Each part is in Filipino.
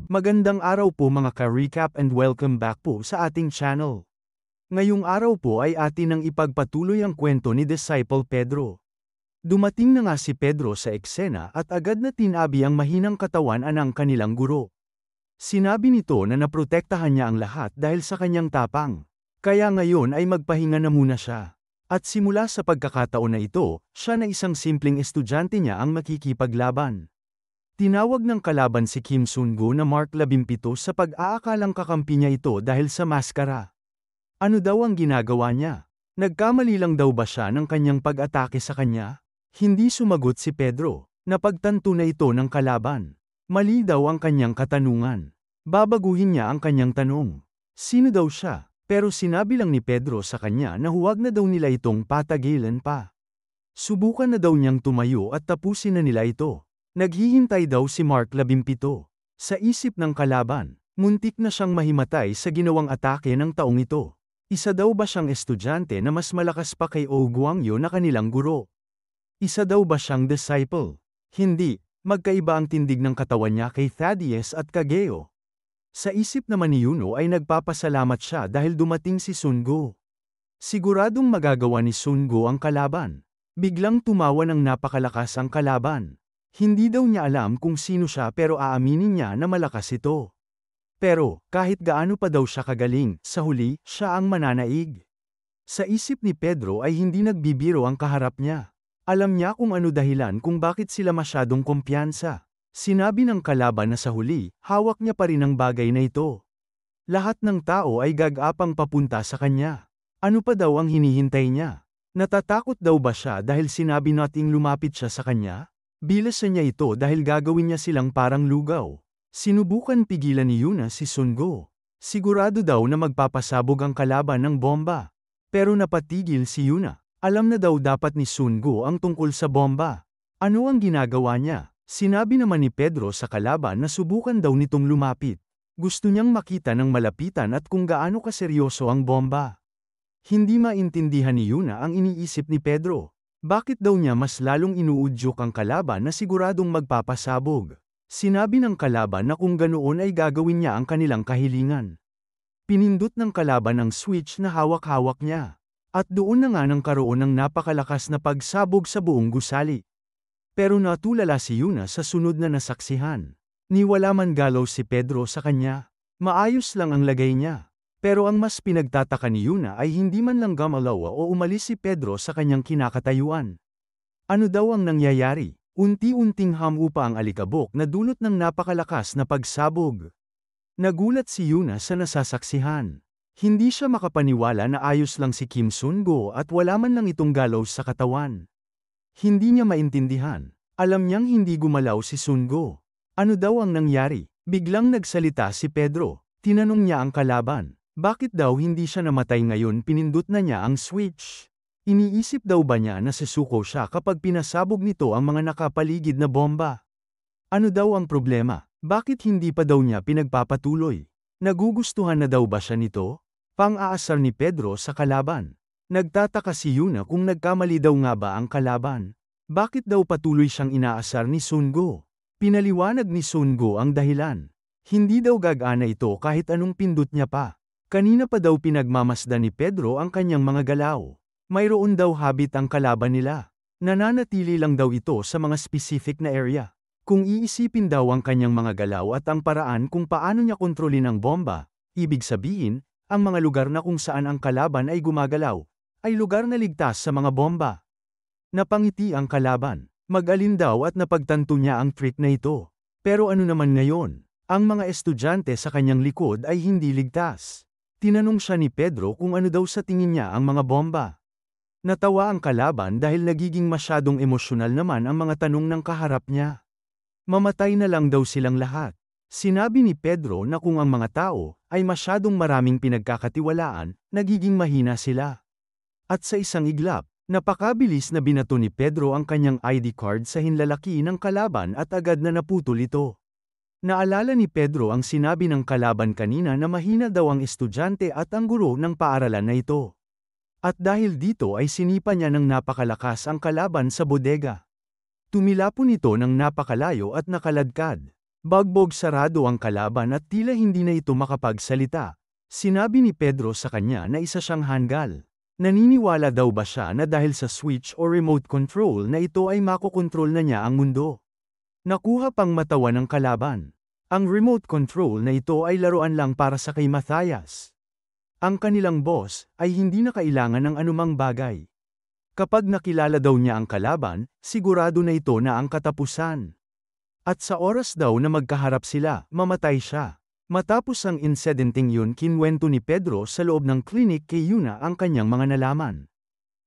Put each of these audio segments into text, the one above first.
Magandang araw po mga ka-recap and welcome back po sa ating channel. Ngayong araw po ay atin ang ipagpatuloy ang kwento ni Disciple Pedro. Dumating na nga si Pedro sa eksena at agad na tinabi ang mahinang katawan ng kanilang guro. Sinabi nito na naprotektahan niya ang lahat dahil sa kanyang tapang. Kaya ngayon ay magpahinga na muna siya. At simula sa pagkakataon na ito, siya na isang simpleng estudyante niya ang makikipaglaban. Tinawag ng kalaban si Kim Sun-go na Mark 17 sa pag-aakalang kakampi niya ito dahil sa maskara. Ano daw ang ginagawa niya? Nagkamali lang daw ba siya ng kanyang pag-atake sa kanya? Hindi sumagot si Pedro. Napagtanto na ito ng kalaban. Mali daw ang kanyang katanungan. Babaguhin niya ang kanyang tanong. Sino daw siya? Pero sinabi lang ni Pedro sa kanya na huwag na daw nila itong patagilan pa. Subukan na daw niyang tumayo at tapusin na nila ito. Naghihintay daw si Mark 17. Sa isip ng kalaban, muntik na siyang mahimatay sa ginawang atake ng taong ito. Isa daw ba siyang estudyante na mas malakas pa kay Oh Guangyo na kanilang guro? Isa daw ba siyang disciple? Hindi, magkaiba ang tindig ng katawan niya kay Thaddeus at Kageo. Sa isip naman ni Yuno ay nagpapasalamat siya dahil dumating si Sun-go. Siguradong magagawa ni Sun-go ang kalaban. Biglang tumawa ng napakalakas ang kalaban. Hindi daw niya alam kung sino siya pero aaminin niya na malakas ito. Pero, kahit gaano pa daw siya kagaling, sa huli, siya ang mananaig. Sa isip ni Pedro ay hindi nagbibiro ang kaharap niya. Alam niya kung ano dahilan kung bakit sila masyadong kumpiyansa. Sinabi ng kalaban na sa huli, hawak niya pa rin ang bagay na ito. Lahat ng tao ay gag-apang papunta sa kanya. Ano pa daw ang hinihintay niya? Natatakot daw ba siya dahil sinabi nating lumapit siya sa kanya? Bilasan niya ito dahil gagawin niya silang parang lugaw. Sinubukan pigilan ni Yuna si Sun-go. Sigurado daw na magpapasabog ang kalaban ng bomba. Pero napatigil si Yuna. Alam na daw dapat ni Sun-go ang tungkol sa bomba. Ano ang ginagawa niya? Sinabi naman ni Pedro sa kalaban na subukan daw nitong lumapit. Gusto niyang makita ng malapitan at kung gaano kaseryoso ang bomba. Hindi maintindihan ni Yuna ang iniisip ni Pedro. Bakit daw niya mas lalong inuudyok ang kalaban na siguradong magpapasabog? Sinabi ng kalaban na kung ganoon ay gagawin niya ang kanilang kahilingan. Pinindot ng kalaban ang switch na hawak-hawak niya. At doon na nga nang karoon ng napakalakas na pagsabog sa buong gusali. Pero natulala si Yuna sa sunod na nasaksihan. Niwala man galaw si Pedro sa kanya. Maayos lang ang lagay niya. Pero ang mas pinagtataka ni Yuna ay hindi man lang gumalaw o umalis si Pedro sa kanyang kinakatayuan. Ano daw ang nangyayari? Unti-unting hamupa ang alikabok na dulot ng napakalakas na pagsabog. Nagulat si Yuna sa nasasaksihan. Hindi siya makapaniwala na ayos lang si Kim Sun-go at wala man lang itong galaw sa katawan. Hindi niya maintindihan. Alam niyang hindi gumalaw si Sun-go. Ano daw ang nangyari? Biglang nagsalita si Pedro. Tinanong niya ang kalaban. Bakit daw hindi siya namatay ngayon pinindot na niya ang switch? Iniisip daw ba niya na susuko siya kapag pinasabog nito ang mga nakapaligid na bomba? Ano daw ang problema? Bakit hindi pa daw niya pinagpapatuloy? Nagugustuhan na daw ba siya nito? Pang-aasar ni Pedro sa kalaban. Nagtataka si Yuna kung nagkamali daw nga ba ang kalaban. Bakit daw patuloy siyang inaasar ni Sun-go? Pinaliwanag ni Sun-go ang dahilan. Hindi daw gagana ito kahit anong pindot niya pa. Kanina pa daw pinagmamasdan ni Pedro ang kanyang mga galaw. Mayroon daw habit ang kalaban nila. Nananatili lang daw ito sa mga specific na area. Kung iisipin daw ang kanyang mga galaw at ang paraan kung paano niya kontrolin ang bomba, ibig sabihin, ang mga lugar na kung saan ang kalaban ay gumagalaw, ay lugar na ligtas sa mga bomba. Napangiti ang kalaban. Mag-alin daw at napagtanto niya ang trick na ito. Pero ano naman ngayon? Ang mga estudyante sa kanyang likod ay hindi ligtas. Tinanong siya ni Pedro kung ano daw sa tingin niya ang mga bomba. Natawa ang kalaban dahil nagiging masyadong emosyonal naman ang mga tanong ng kaharap niya. Mamatay na lang daw silang lahat. Sinabi ni Pedro na kung ang mga tao ay masyadong maraming pinagkakatiwalaan, nagiging mahina sila. At sa isang iglap, napakabilis na binato ni Pedro ang kanyang ID card sa hinlalaki ng kalaban at agad na naputol ito. Naalala ni Pedro ang sinabi ng kalaban kanina na mahina daw ang estudyante at ang guro ng paaralan na ito. At dahil dito ay sinipa niya ng napakalakas ang kalaban sa bodega. Tumilapon ito ng napakalayo at nakaladkad. Bagbog sarado ang kalaban at tila hindi na ito makapagsalita. Sinabi ni Pedro sa kanya na isa siyang hanggal. Naniniwala daw ba siya na dahil sa switch o remote control na ito ay makokontrol na niya ang mundo? Nakuha pang matawa ng kalaban. Ang remote control na ito ay laruan lang para sa kay Matthias. Ang kanilang boss ay hindi na kailangan ng anumang bagay. Kapag nakilala daw niya ang kalaban, sigurado na ito na ang katapusan. At sa oras daw na magkaharap sila, mamatay siya. Matapos ang insidenting yun, kinwento ni Pedro sa loob ng klinik kay Yuna ang kanyang mga nalaman.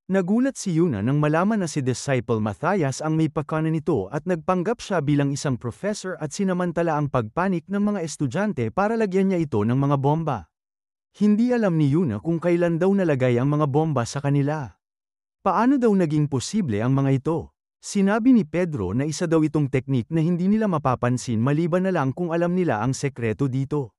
Nagulat si Yuna nang malaman na si Disciple Matthias ang may pakana nito at nagpanggap siya bilang isang professor at sinamantala ang pagpanik ng mga estudyante para lagyan niya ito ng mga bomba. Hindi alam ni Yuna kung kailan daw nalagay ang mga bomba sa kanila. Paano daw naging posible ang mga ito? Sinabi ni Pedro na isa daw itong teknik na hindi nila mapapansin maliban na lang kung alam nila ang sekreto dito.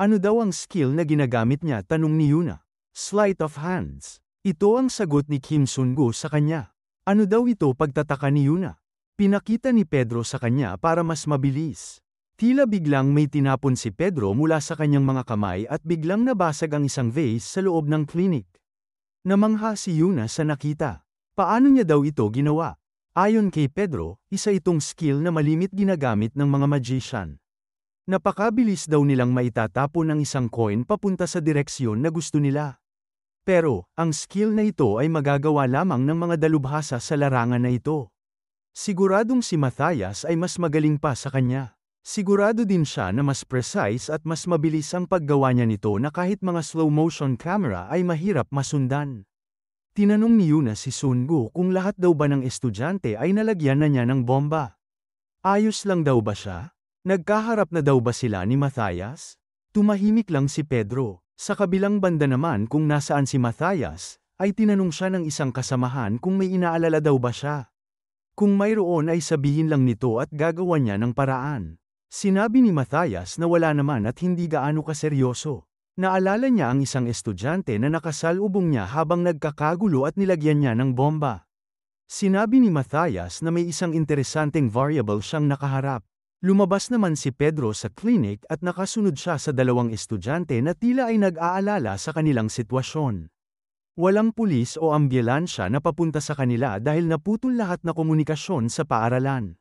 Ano daw ang skill na ginagamit niya? Tanong ni Yuna. Sleight of hands. Ito ang sagot ni Kim Sun-gu sa kanya. Ano daw ito? Pagtataka ni Yuna. Pinakita ni Pedro sa kanya para mas mabilis. Tila biglang may tinapon si Pedro mula sa kanyang mga kamay at biglang nabasag ang isang vase sa loob ng klinik. Namangha si Yuna sa nakita. Paano niya daw ito ginawa? Ayon kay Pedro, isa itong skill na malimit ginagamit ng mga magician. Napakabilis daw nilang maitatapon ang isang coin papunta sa direksyon na gusto nila. Pero, ang skill na ito ay magagawa lamang ng mga dalubhasa sa larangan na ito. Siguradong si Matthias ay mas magaling pa sa kanya. Sigurado din siya na mas precise at mas mabilis ang paggawa niya nito na kahit mga slow-motion camera ay mahirap masundan. Tinanong ni Yuna si Sun-gu kung lahat daw ba ng estudyante ay nalagyan na niya ng bomba. Ayos lang daw ba siya? Nagkaharap na daw ba sila ni Matthias? Tumahimik lang si Pedro. Sa kabilang banda naman kung nasaan si Matthias, ay tinanong siya ng isang kasamahan kung may inaalala daw ba siya. Kung mayroon ay sabihin lang nito at gagawa niya ng paraan. Sinabi ni Matthias na wala naman at hindi gaano kaseryoso. Naalala niya ang isang estudyante na nakasalubong niya habang nagkakagulo at nilagyan niya ng bomba. Sinabi ni Matthias na may isang interesanteng variable siyang nakaharap. Lumabas naman si Pedro sa klinik at nakasunod siya sa dalawang estudyante na tila ay nag-aalala sa kanilang sitwasyon. Walang pulis o ambulansya na papunta sa kanila dahil naputol lahat na komunikasyon sa paaralan.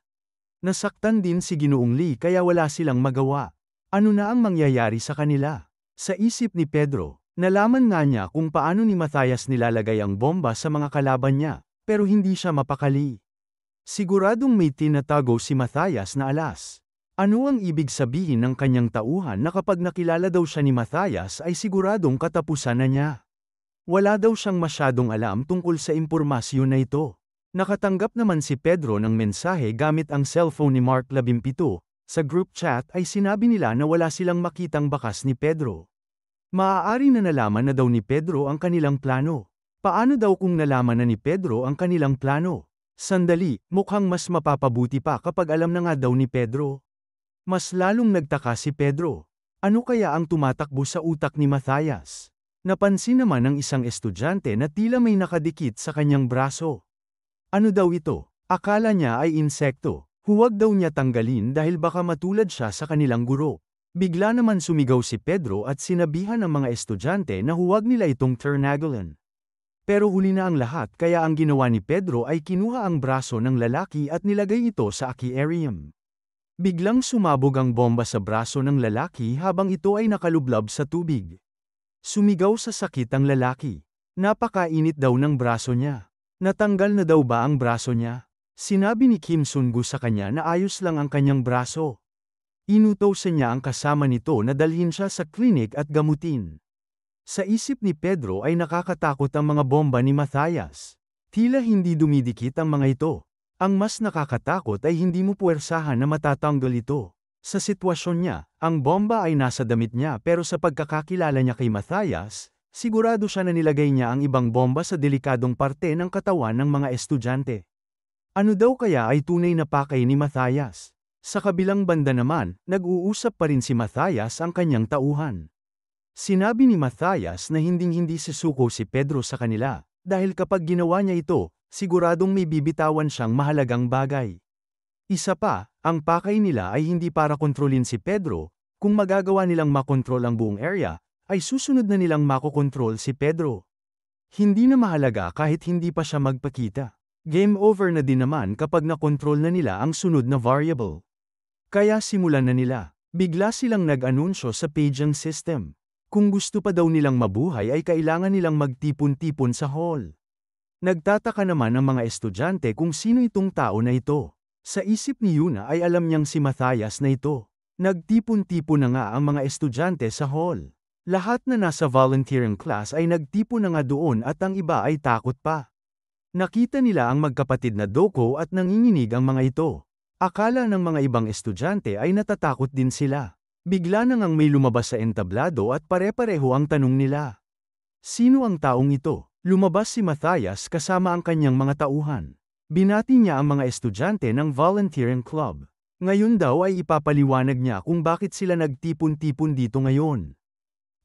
Nasaktan din si Ginoong Lee kaya wala silang magawa. Ano na ang mangyayari sa kanila? Sa isip ni Pedro, nalaman nga niya kung paano ni Matthias nilalagay ang bomba sa mga kalaban niya, pero hindi siya mapakali. Siguradong may tinatago si Matthias na alas. Ano ang ibig sabihin ng kanyang tauhan na kapag nakilala daw siya ni Matthias ay siguradong katapusan na niya? Wala daw siyang masyadong alam tungkol sa impormasyon na ito. Nakatanggap naman si Pedro ng mensahe gamit ang cellphone ni Mark 17. Sa group chat ay sinabi nila na wala silang makitang bakas ni Pedro. Maaari na nalaman na daw ni Pedro ang kanilang plano. Paano daw kung nalaman na ni Pedro ang kanilang plano? Sandali, mukhang mas mapapabuti pa kapag alam na nga daw ni Pedro. Mas lalong nagtaka si Pedro. Ano kaya ang tumatakbo sa utak ni Matthias? Napansin naman ng isang estudyante na tila may nakadikit sa kanyang braso. Ano daw ito? Akala niya ay insekto. Huwag daw niya tanggalin dahil baka matulad siya sa kanilang guro. Bigla naman sumigaw si Pedro at sinabihan ng mga estudyante na huwag nila itong ternagalan. Pero huli na ang lahat kaya ang ginawa ni Pedro ay kinuha ang braso ng lalaki at nilagay ito sa aquarium. Biglang sumabog ang bomba sa braso ng lalaki habang ito ay nakalublab sa tubig. Sumigaw sa sakit ang lalaki. Napakainit daw ng braso niya. Natanggal na daw ba ang braso niya? Sinabi ni Kim Sun-gu sa kanya na ayos lang ang kanyang braso. Inutusan niya ang kasama nito na dalhin siya sa klinik at gamutin. Sa isip ni Pedro ay nakakatakot ang mga bomba ni Matthias. Tila hindi dumidikit ang mga ito. Ang mas nakakatakot ay hindi mo puwersahan na matatanggal ito. Sa sitwasyon niya, ang bomba ay nasa damit niya pero sa pagkakakilala niya kay Matthias, sigurado siya na nilagay niya ang ibang bomba sa delikadong parte ng katawan ng mga estudyante. Ano daw kaya ay tunay na pakay ni Matthias? Sa kabilang banda naman, nag-uusap pa rin si Matthias ang kanyang tauhan. Sinabi ni Matthias na hinding-hindi susuko si Pedro sa kanila, dahil kapag ginawa niya ito, siguradong may bibitawan siyang mahalagang bagay. Isa pa, ang pakay nila ay hindi para kontrolin si Pedro, kung magagawa nilang makontrol ang buong area, ay susunod na nilang makokontrol si Pedro. Hindi na mahalaga kahit hindi pa siya magpakita. Game over na din naman kapag nakontrol na nila ang sunod na variable. Kaya simulan na nila. Bigla silang nag-anunsyo sa paging system. Kung gusto pa daw nilang mabuhay ay kailangan nilang magtipon-tipon sa hall. Nagtataka naman ang mga estudyante kung sino itong tao na ito. Sa isip ni Yuna ay alam niyang si Matthias na ito. Nagtipon-tipon na nga ang mga estudyante sa hall. Lahat na nasa volunteering class ay nagtipon na nga doon at ang iba ay takot pa. Nakita nila ang magkapatid na Doko at nanginginig ang mga ito. Akala ng mga ibang estudyante ay natatakot din sila. Bigla na ngang may lumabas sa entablado at pare-pareho ang tanong nila. Sino ang taong ito? Lumabas si Matthias kasama ang kanyang mga tauhan. Binati niya ang mga estudyante ng volunteering club. Ngayon daw ay ipapaliwanag niya kung bakit sila nagtipon-tipon dito ngayon.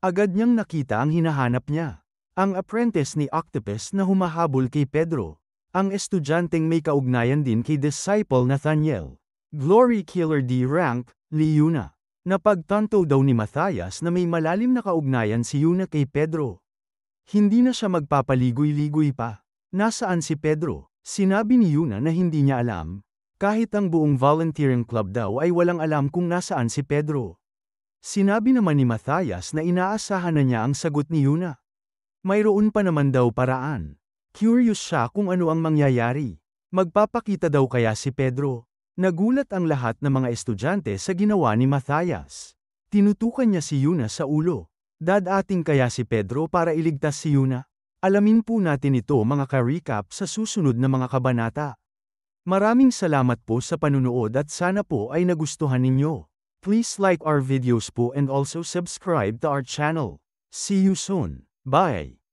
Agad niyang nakita ang hinahanap niya. Ang apprentice ni Octopus na humahabol kay Pedro. Ang estudyanteng may kaugnayan din kay Disciple Nathaniel. Glory Killer D. Rank, Yuna. Napagtanto daw ni Matthias na may malalim na kaugnayan si Yuna kay Pedro. Hindi na siya magpapaligoy-ligoy pa. Nasaan si Pedro? Sinabi ni Yuna na hindi niya alam. Kahit ang buong volunteering club daw ay walang alam kung nasaan si Pedro. Sinabi naman ni Matthias na inaasahan na niya ang sagot ni Yuna. Mayroon pa naman daw paraan. Curious siya kung ano ang mangyayari. Magpapakita daw kaya si Pedro. Nagulat ang lahat ng mga estudyante sa ginawa ni Matthias. Tinutukan niya si Yuna sa ulo. Dadating kaya si Pedro para iligtas si Yuna? Alamin po natin ito mga ka-recap sa susunod na mga kabanata. Maraming salamat po sa panunood at sana po ay nagustuhan ninyo. Please like our videos po and also subscribe to our channel. See you soon. Bye!